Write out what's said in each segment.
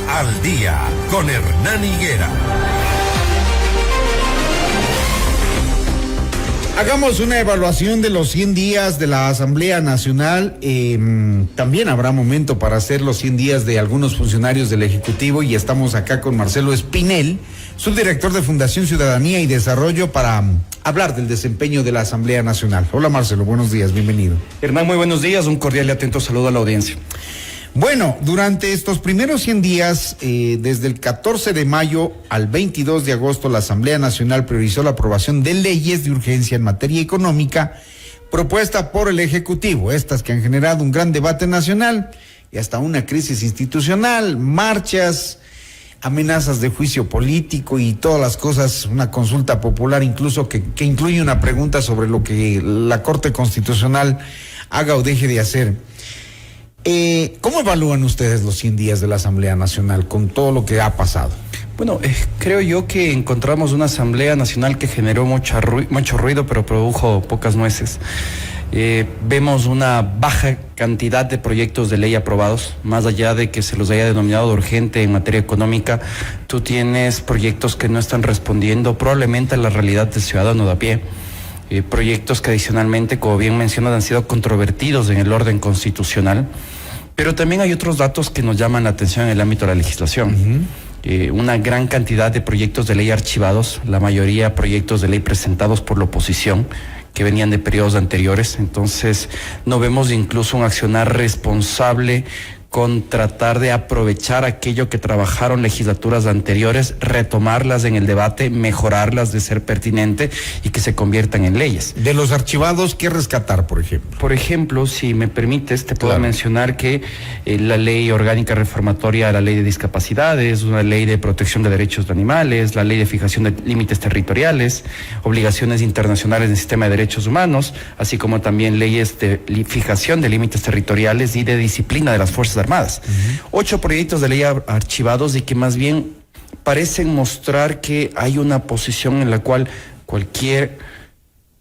al Día con Hernán Higuera. Hagamos una evaluación de los 100 días de la Asamblea Nacional. También habrá momento para hacer los 100 días de algunos funcionarios del Ejecutivo y estamos acá con Marcelo Espinel, subdirector de Fundación Ciudadanía y Desarrollo, para hablar del desempeño de la Asamblea Nacional. Hola Marcelo, buenos días, bienvenido. Hernán, muy buenos días, un cordial y atento saludo a la audiencia. Bueno, durante estos primeros 100 días, desde el 14 de mayo al 22 de agosto, la Asamblea Nacional priorizó la aprobación de leyes de urgencia en materia económica propuesta por el Ejecutivo, estas que han generado un gran debate nacional y hasta una crisis institucional, marchas, amenazas de juicio político y todas las cosas, una consulta popular incluso que incluye una pregunta sobre lo que la Corte Constitucional haga o deje de hacer. ¿Cómo evalúan ustedes los 100 días de la Asamblea Nacional con todo lo que ha pasado? Bueno, creo yo que encontramos una Asamblea Nacional que generó mucho ruido, pero produjo pocas nueces. Vemos una baja cantidad de proyectos de ley aprobados, más allá de que se los haya denominado de urgente en materia económica. Tú tienes proyectos que no están respondiendo probablemente a la realidad del ciudadano de a pie. Proyectos que adicionalmente, como bien mencionas, han sido controvertidos en el orden constitucional, pero también hay otros datos que nos llaman la atención en el ámbito de la legislación. Una gran cantidad de proyectos de ley archivados, la mayoría proyectos de ley presentados por la oposición, que venían de periodos anteriores. Entonces, no vemos incluso un accionar responsable con tratar de aprovechar aquello que trabajaron legislaturas anteriores, retomarlas en el debate, mejorarlas de ser pertinente y que se conviertan en leyes. De los archivados, ¿qué rescatar, por ejemplo? Por ejemplo, si me permites, te puedo mencionar que la ley orgánica reformatoria a la ley de discapacidades, una ley de protección de derechos de animales, la ley de fijación de límites territoriales, obligaciones internacionales del sistema de derechos humanos, así como también leyes de fijación de límites territoriales y de disciplina de las Fuerzas Armadas. 8 proyectos de ley archivados y que más bien parecen mostrar que hay una posición en la cual cualquier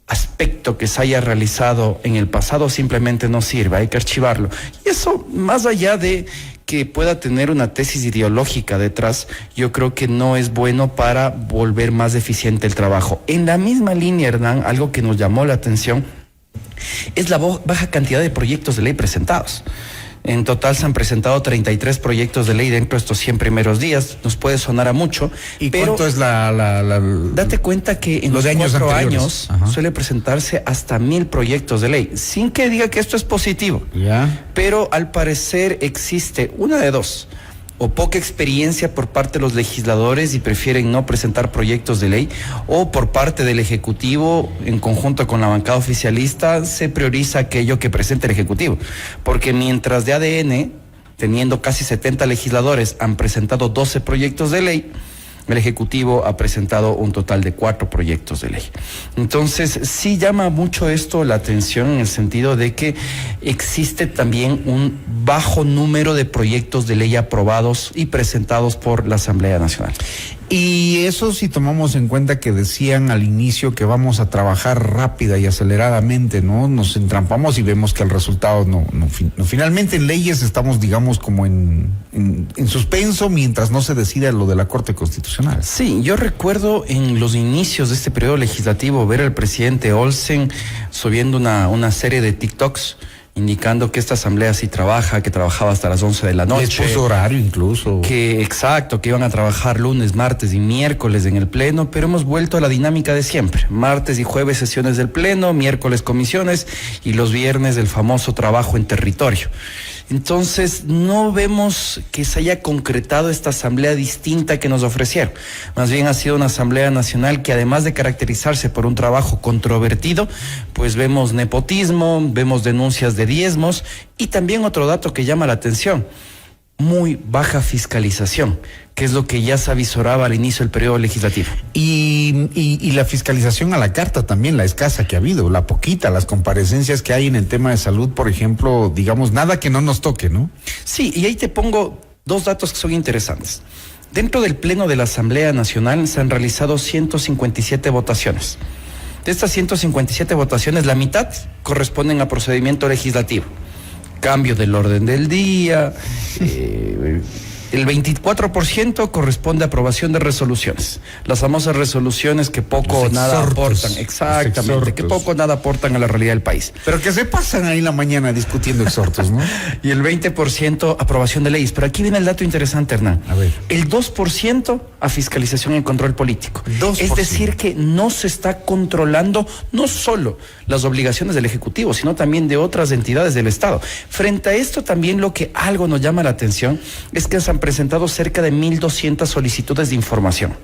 aspecto que se haya realizado en el pasado simplemente no sirve, hay que archivarlo. Y eso, más allá de que pueda tener una tesis ideológica detrás, yo creo que no es bueno para volver más eficiente el trabajo. En la misma línea, Hernán, algo que nos llamó la atención es la baja cantidad de proyectos de ley presentados. En total se han presentado 33 proyectos de ley dentro de estos 100 primeros días. Nos puede sonar a mucho. ¿Y pero cuánto es date cuenta que en los 4 años suele presentarse hasta 1000 proyectos de ley, sin que diga que esto es positivo. Pero al parecer existe una de dos: o poca experiencia por parte de los legisladores y prefieren no presentar proyectos de ley, o por parte del Ejecutivo, en conjunto con la bancada oficialista, se prioriza aquello que presenta el Ejecutivo. Porque mientras de ADN, teniendo casi 70 legisladores, han presentado 12 proyectos de ley, el Ejecutivo ha presentado un total de 4 proyectos de ley. Entonces, sí llama mucho esto la atención en el sentido de que existe también un bajo número de proyectos de ley aprobados y presentados por la Asamblea Nacional. Y eso si tomamos en cuenta que decían al inicio que vamos a trabajar rápida y aceleradamente, ¿no? Nos entrampamos y vemos que el resultado no. Finalmente en leyes estamos, digamos, como en suspenso mientras no se decida lo de la Corte Constitucional. Sí, yo recuerdo en los inicios de este periodo legislativo ver al presidente Olsen subiendo una serie de TikToks indicando que esta asamblea sí trabaja, que trabajaba hasta las 11 de la noche. Les puso horario incluso. Que iban a trabajar lunes, martes y miércoles en el pleno, pero hemos vuelto a la dinámica de siempre. Martes y jueves sesiones del pleno, miércoles comisiones y los viernes el famoso trabajo en territorio. Entonces, no vemos que se haya concretado esta asamblea distinta que nos ofrecieron. Más bien ha sido una asamblea nacional que, además de caracterizarse por un trabajo controvertido, pues vemos nepotismo, vemos denuncias de diezmos y también otro dato que llama la atención: muy baja fiscalización, que es lo que ya se avisoraba al inicio del periodo legislativo. Y la fiscalización a la carta también, la escasa que ha habido, la poquita, las comparecencias que hay en el tema de salud, por ejemplo, digamos, nada que no nos toque, ¿no? Sí, y ahí te pongo 2 datos que son interesantes. Dentro del Pleno de la Asamblea Nacional se han realizado 157 votaciones. De estas 157 votaciones, la mitad corresponden a procedimiento legislativo. Cambio del orden del día, El 24% corresponde a aprobación de resoluciones. Las famosas resoluciones que poco o nada aportan. Exactamente, que poco o nada aportan a la realidad del país. Pero que se pasan ahí en la mañana discutiendo exhortos, ¿no? Y el 20% aprobación de leyes. Pero aquí viene el dato interesante, Hernán. A ver. El 2% a fiscalización y control político. 2%. Es decir, que no se está controlando no solo las obligaciones del Ejecutivo, sino también de otras entidades del Estado. Frente a esto, también lo que algo nos llama la atención es que se han presentado cerca de 1.200 solicitudes de información.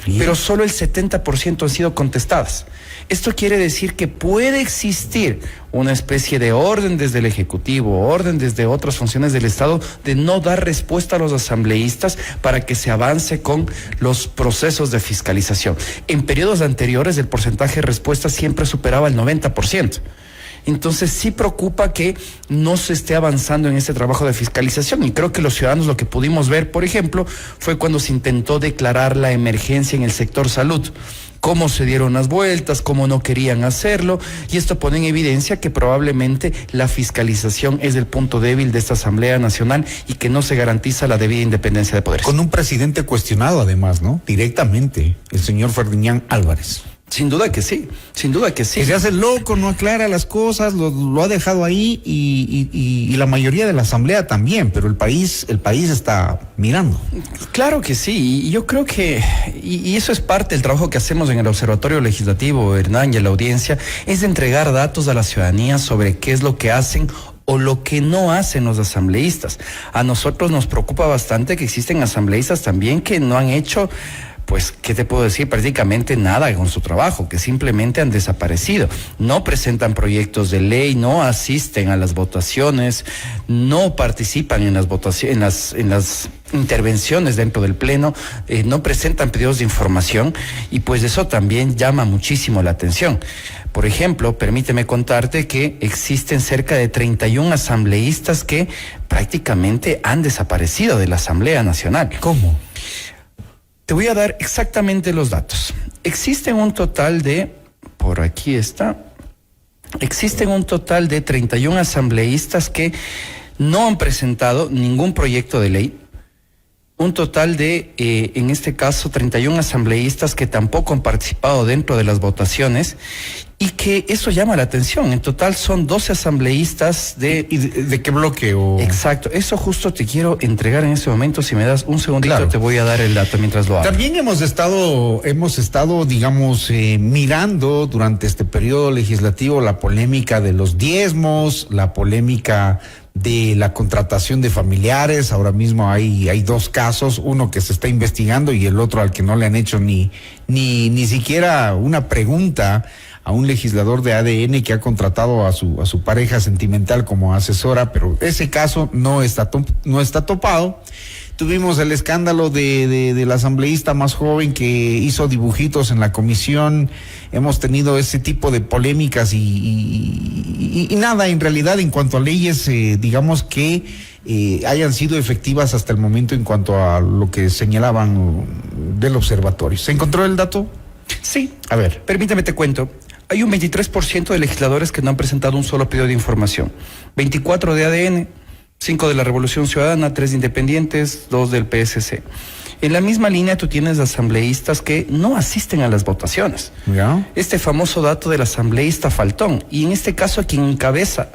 Bien. Pero solo el 70% han sido contestadas. Esto quiere decir que puede existir una especie de orden desde el Ejecutivo, orden desde otras funciones del Estado, de no dar respuesta a los asambleístas para que se avance con los procesos de fiscalización. En periodos anteriores el porcentaje de respuesta siempre superaba el 90%. Entonces sí preocupa que no se esté avanzando en este trabajo de fiscalización, y creo que los ciudadanos lo que pudimos ver, por ejemplo, fue cuando se intentó declarar la emergencia en el sector salud, cómo se dieron las vueltas, cómo no querían hacerlo, y esto pone en evidencia que probablemente la fiscalización es el punto débil de esta Asamblea Nacional y que no se garantiza la debida independencia de poderes. Con un presidente cuestionado además, ¿no? Directamente, el señor Ferdinand Álvarez. Sin duda que sí, sin duda que sí. Que se hace loco, no aclara las cosas, lo ha dejado ahí y la mayoría de la asamblea también, pero el país está mirando. Claro que sí, y yo creo que, y eso es parte del trabajo que hacemos en el Observatorio Legislativo, Hernán, y en la audiencia, es entregar datos a la ciudadanía sobre qué es lo que hacen o lo que no hacen los asambleístas. A nosotros nos preocupa bastante que existen asambleístas también que no han hecho, pues, ¿qué te puedo decir? Prácticamente nada con su trabajo, que simplemente han desaparecido. No presentan proyectos de ley, no asisten a las votaciones, no participan en las votaciones, en las intervenciones dentro del pleno, no presentan pedidos de información, y pues eso también llama muchísimo la atención. Por ejemplo, permíteme contarte que existen cerca de 31 asambleístas que prácticamente han desaparecido de la Asamblea Nacional. ¿Cómo? Te voy a dar exactamente los datos. Existen un total de 31 asambleístas que no han presentado ningún proyecto de ley. Un total de, en este caso, 31 asambleístas que tampoco han participado dentro de las votaciones, y que eso llama la atención. En total son 12 asambleístas de... ¿Y de qué bloque? Exacto, eso justo te quiero entregar en este momento. Si me das un segundito, claro, te voy a dar el dato mientras lo hago. También hemos estado, digamos, mirando durante este periodo legislativo la polémica de los diezmos, la polémica de la contratación de familiares. Ahora mismo hay dos casos, uno que se está investigando y el otro al que no le han hecho ni siquiera una pregunta a un legislador de ADN que ha contratado a su pareja sentimental como asesora, pero ese caso no está topado. Tuvimos el escándalo del asambleísta más joven que hizo dibujitos en la comisión. Hemos tenido ese tipo de polémicas y nada, en realidad, en cuanto a leyes, digamos que hayan sido efectivas hasta el momento en cuanto a lo que señalaban del observatorio. ¿Se encontró el dato? Sí. A ver, permíteme te cuento. Hay un 23% de legisladores que no han presentado un solo pedido de información. 24 de ADN, 5 de la Revolución Ciudadana, 3 de Independientes, 2 del PSC. En la misma línea tú tienes asambleístas que no asisten a las votaciones. ¿Ya? Este famoso dato del asambleísta faltón. Y en este caso quien encabeza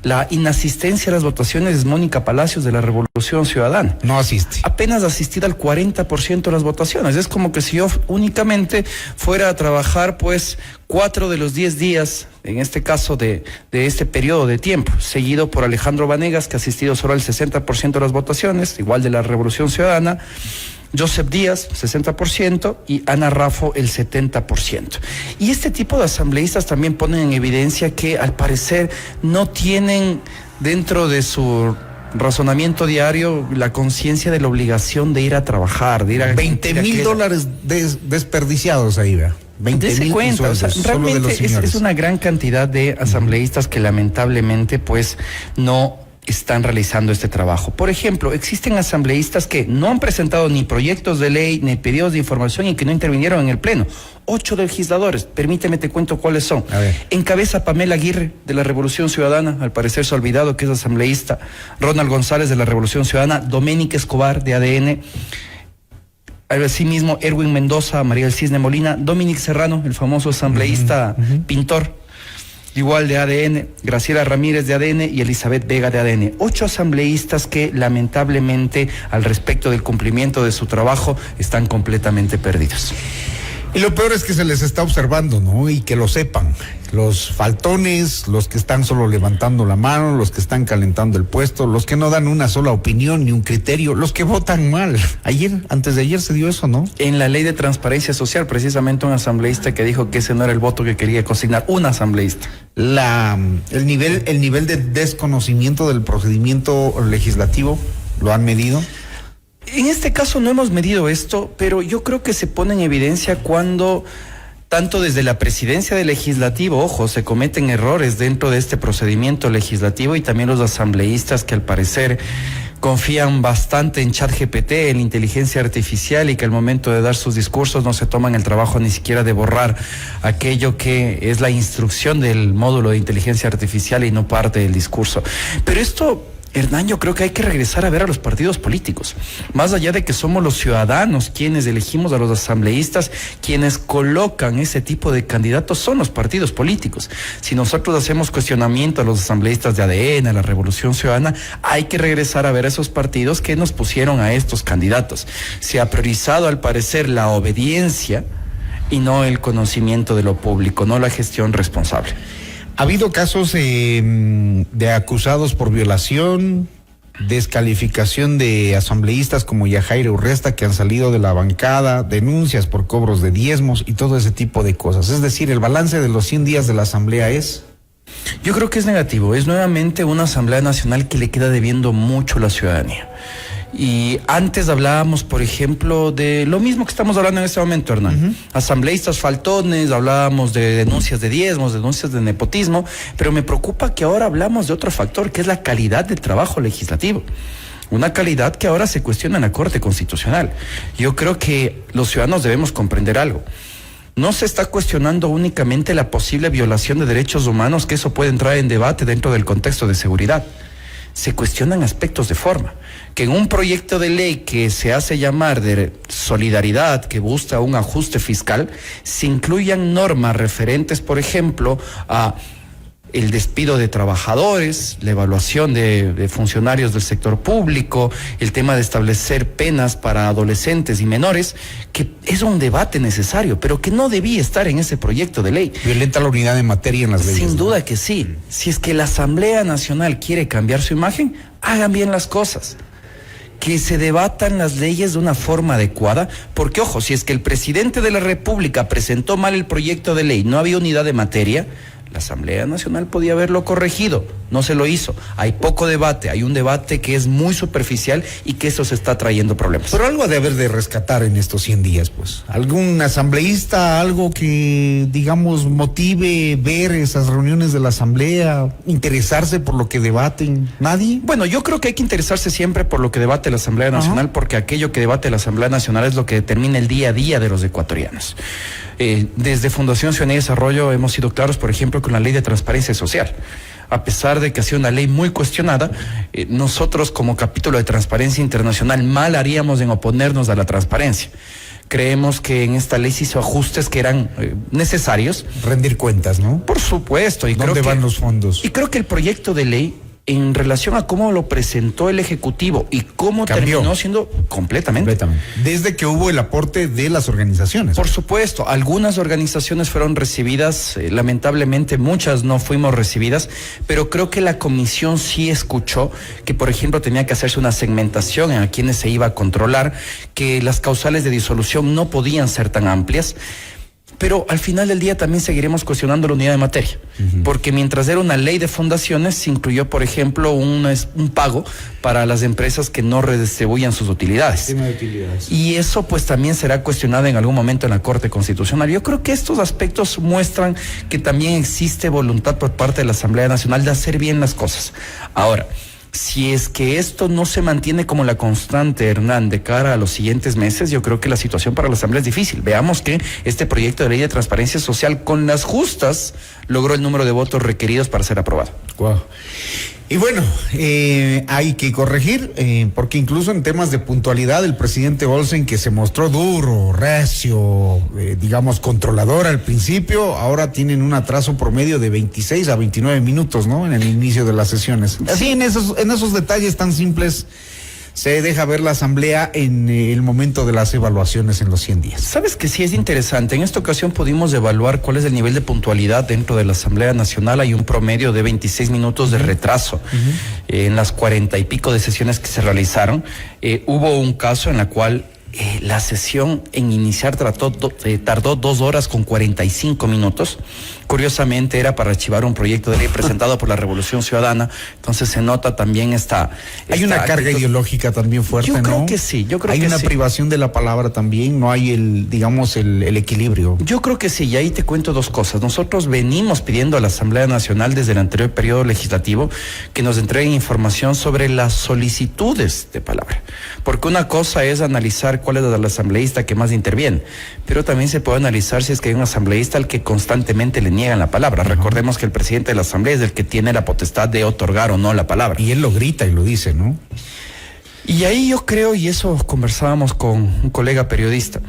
la inasistencia a las votaciones es Mónica Palacios de la Revolución Ciudadana. No asiste. Apenas asistida al 40% de las votaciones. Es como que si yo únicamente fuera a trabajar, pues, 4 de los 10 días, en este caso de este periodo de tiempo, seguido por Alejandro Vanegas, que ha asistido solo al 60% de las votaciones, igual de la Revolución Ciudadana, Joseph Díaz, 60%, y Ana Raffo, el 70%. Y este tipo de asambleístas también ponen en evidencia que, al parecer, no tienen dentro de su razonamiento diario la conciencia de la obligación de ir a trabajar, de ir a... $20,000 desperdiciados ahí, vea. 20,000 o sea, realmente es una gran cantidad de asambleístas que lamentablemente, pues, no están realizando este trabajo. Por ejemplo, existen asambleístas que no han presentado ni proyectos de ley, ni pedidos de información y que no intervinieron en el Pleno. 8 legisladores, permíteme te cuento cuáles son. Encabeza Pamela Aguirre, de la Revolución Ciudadana, al parecer se ha olvidado que es asambleísta. Ronald González, de la Revolución Ciudadana. Dominique Escobar, de ADN. Asimismo, Erwin Mendoza, María del Cisne Molina. Dominic Serrano, el famoso asambleísta pintor, igual de ADN, Graciela Ramírez de ADN y Elizabeth Vega de ADN. 8 asambleístas que lamentablemente al respecto del cumplimiento de su trabajo están completamente perdidos. Y lo peor es que se les está observando, ¿no? Y que lo sepan. Los faltones, los que están solo levantando la mano, los que están calentando el puesto, los que no dan una sola opinión ni un criterio, los que votan mal. Antes de ayer se dio eso, ¿no? En la ley de transparencia social, precisamente un asambleísta que dijo que ese no era el voto que quería consignar, un asambleísta. El nivel de desconocimiento del procedimiento legislativo, ¿lo han medido? En este caso no hemos medido esto, pero yo creo que se pone en evidencia cuando, tanto desde la presidencia del legislativo, ojo, se cometen errores dentro de este procedimiento legislativo y también los asambleístas que al parecer confían bastante en ChatGPT, en inteligencia artificial y que al momento de dar sus discursos no se toman el trabajo ni siquiera de borrar aquello que es la instrucción del módulo de inteligencia artificial y no parte del discurso. Pero esto, Hernán, yo creo que hay que regresar a ver a los partidos políticos. Más allá de que somos los ciudadanos quienes elegimos a los asambleístas, quienes colocan ese tipo de candidatos son los partidos políticos. Si nosotros hacemos cuestionamiento a los asambleístas de ADN, a la Revolución Ciudadana, hay que regresar a ver a esos partidos que nos pusieron a estos candidatos. Se ha priorizado al parecer la obediencia y no el conocimiento de lo público, no la gestión responsable. Ha habido casos de acusados por violación, descalificación de asambleístas como Yajaira Urresta que han salido de la bancada, denuncias por cobros de diezmos y todo ese tipo de cosas. Es decir, el balance de los 100 días de la asamblea es... Yo creo que es negativo. Es nuevamente una asamblea nacional que le queda debiendo mucho a la ciudadanía. Y antes hablábamos, por ejemplo, de lo mismo que estamos hablando en este momento, Hernán. Asambleístas faltones, hablábamos de denuncias de diezmos, denuncias de nepotismo, pero me preocupa que ahora hablamos de otro factor, que es la calidad del trabajo legislativo. Una calidad que ahora se cuestiona en la Corte Constitucional. Yo creo que los ciudadanos debemos comprender algo. No se está cuestionando únicamente la posible violación de derechos humanos, que eso puede entrar en debate dentro del contexto de seguridad. Se cuestionan aspectos de forma, que en un proyecto de ley que se hace llamar de solidaridad, que busca un ajuste fiscal, se incluyan normas referentes, por ejemplo, a el despido de trabajadores, la evaluación de funcionarios del sector público, el tema de establecer penas para adolescentes y menores, que es un debate necesario, pero que no debía estar en ese proyecto de ley. Violenta la unidad de materia en las leyes. Sin duda que sí. Si es que la Asamblea Nacional quiere cambiar su imagen, hagan bien las cosas. Que se debatan las leyes de una forma adecuada, porque ojo, si es que el presidente de la República presentó mal el proyecto de ley, no había unidad de materia, la Asamblea Nacional podía haberlo corregido, no se lo hizo. Hay poco debate, hay un debate que es muy superficial y que eso se está trayendo problemas. Pero algo debe haber de rescatar en estos 100 días, pues. ¿Algún asambleísta, algo que, digamos, motive ver esas reuniones de la Asamblea, interesarse por lo que debaten? ¿Nadie? Bueno, yo creo que hay que interesarse siempre por lo que debate la Asamblea Nacional, porque aquello que debate la Asamblea Nacional es lo que determina el día a día de los ecuatorianos. Desde Fundación Ciudadanía y Desarrollo hemos sido claros, por ejemplo, con la ley de transparencia social. A pesar de que ha sido una ley muy cuestionada, nosotros como capítulo de Transparencia Internacional mal haríamos en oponernos a la transparencia. Creemos que en esta ley se hizo ajustes que eran necesarios. Rendir cuentas, ¿no? Por supuesto. Y ¿dónde van los fondos? Y creo que el proyecto de ley, en relación a cómo lo presentó el Ejecutivo y cómo terminó siendo completamente. Desde que hubo el aporte de las organizaciones. Por supuesto, algunas organizaciones fueron recibidas, lamentablemente muchas no fuimos recibidas, pero creo que la comisión sí escuchó que, por ejemplo, tenía que hacerse una segmentación en a quienes se iba a controlar, que las causales de disolución no podían ser tan amplias. Pero al final del día también seguiremos cuestionando la unidad de materia, porque mientras era una ley de fundaciones, se incluyó, por ejemplo, un pago para las empresas que no redistribuyan sus utilidades. Y eso pues también será cuestionado en algún momento en la Corte Constitucional. Yo creo que estos aspectos muestran que también existe voluntad por parte de la Asamblea Nacional de hacer bien las cosas. Ahora, Si es que esto no se mantiene como la constante, Hernán, de cara a los siguientes meses, yo creo que la situación para la Asamblea es difícil. Veamos que este proyecto de ley de transparencia social, con las justas, logró el número de votos requeridos para ser aprobado. Wow. Y bueno, hay que corregir, porque incluso en temas de puntualidad, el presidente Olsen, que se mostró duro, recio, digamos, controlador al principio, ahora tienen un atraso promedio de 26 a 29 minutos, ¿no? En el inicio de las sesiones. Así, en esos detalles tan simples, se deja ver la Asamblea en el momento de las evaluaciones en los 100 días. Sabes que sí es interesante. En esta ocasión pudimos evaluar cuál es el nivel de puntualidad dentro de la Asamblea Nacional. Hay un promedio de 26 minutos de retraso en las 40 y pico de sesiones que se realizaron. Hubo un caso en la cual la sesión en iniciar tardó 2 horas con 45 minutos. Curiosamente era para archivar un proyecto de ley presentado por la Revolución Ciudadana. Entonces se nota también hay una carga ideológica también fuerte, ¿no? Yo creo que sí, hay una privación de la palabra también, no hay el equilibrio. Yo creo que sí, y ahí te cuento 2 cosas. Nosotros venimos pidiendo a la Asamblea Nacional desde el anterior periodo legislativo que nos entreguen información sobre las solicitudes de palabra. Porque una cosa es analizar cuál es el asambleísta que más interviene, pero también se puede analizar si es que hay un asambleísta al que constantemente le niegan la palabra. Recordemos que el presidente de la Asamblea es el que tiene la potestad de otorgar o no la palabra. Y él lo grita y lo dice, ¿no? Y ahí yo creo, y eso conversábamos con un colega periodista,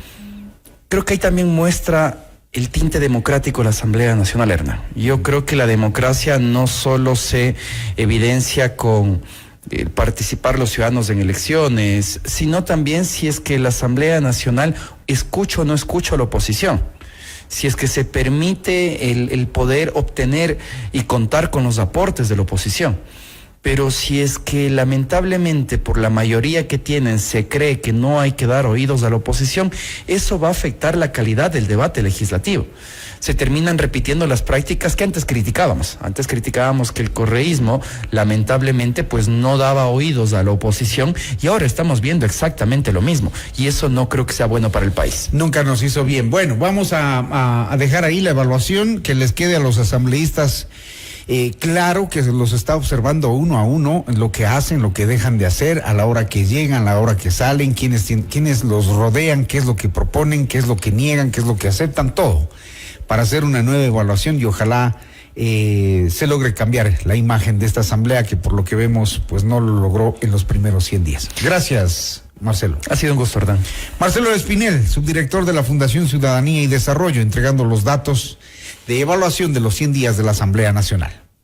creo que ahí también muestra el tinte democrático de la Asamblea Nacional, Hernán. Yo creo que la democracia no solo se evidencia con participar los ciudadanos en elecciones, sino también si es que la Asamblea Nacional escucha o no escucha a la oposición. Si es que se permite el poder obtener y contar con los aportes de la oposición. Pero si es que lamentablemente por la mayoría que tienen se cree que no hay que dar oídos a la oposición, eso va a afectar la calidad del debate legislativo. Se terminan repitiendo las prácticas que antes criticábamos. Antes criticábamos que el correísmo lamentablemente pues no daba oídos a la oposición, y ahora estamos viendo exactamente lo mismo, y eso no creo que sea bueno para el país. Nunca nos hizo bien. Bueno, vamos a dejar ahí la evaluación, que les quede a los asambleístas claro que los está observando uno a uno, lo que hacen, lo que dejan de hacer, a la hora que llegan, a la hora que salen, quiénes los rodean, qué es lo que proponen, qué es lo que niegan, qué es lo que aceptan, todo, para hacer una nueva evaluación, y ojalá se logre cambiar la imagen de esta asamblea, que por lo que vemos pues no lo logró en los primeros 100 días. Gracias, Marcelo. Ha sido un gusto, Hernán. Marcelo Espinel, subdirector de la Fundación Ciudadanía y Desarrollo, entregando los datos de evaluación de los 100 días de la Asamblea Nacional.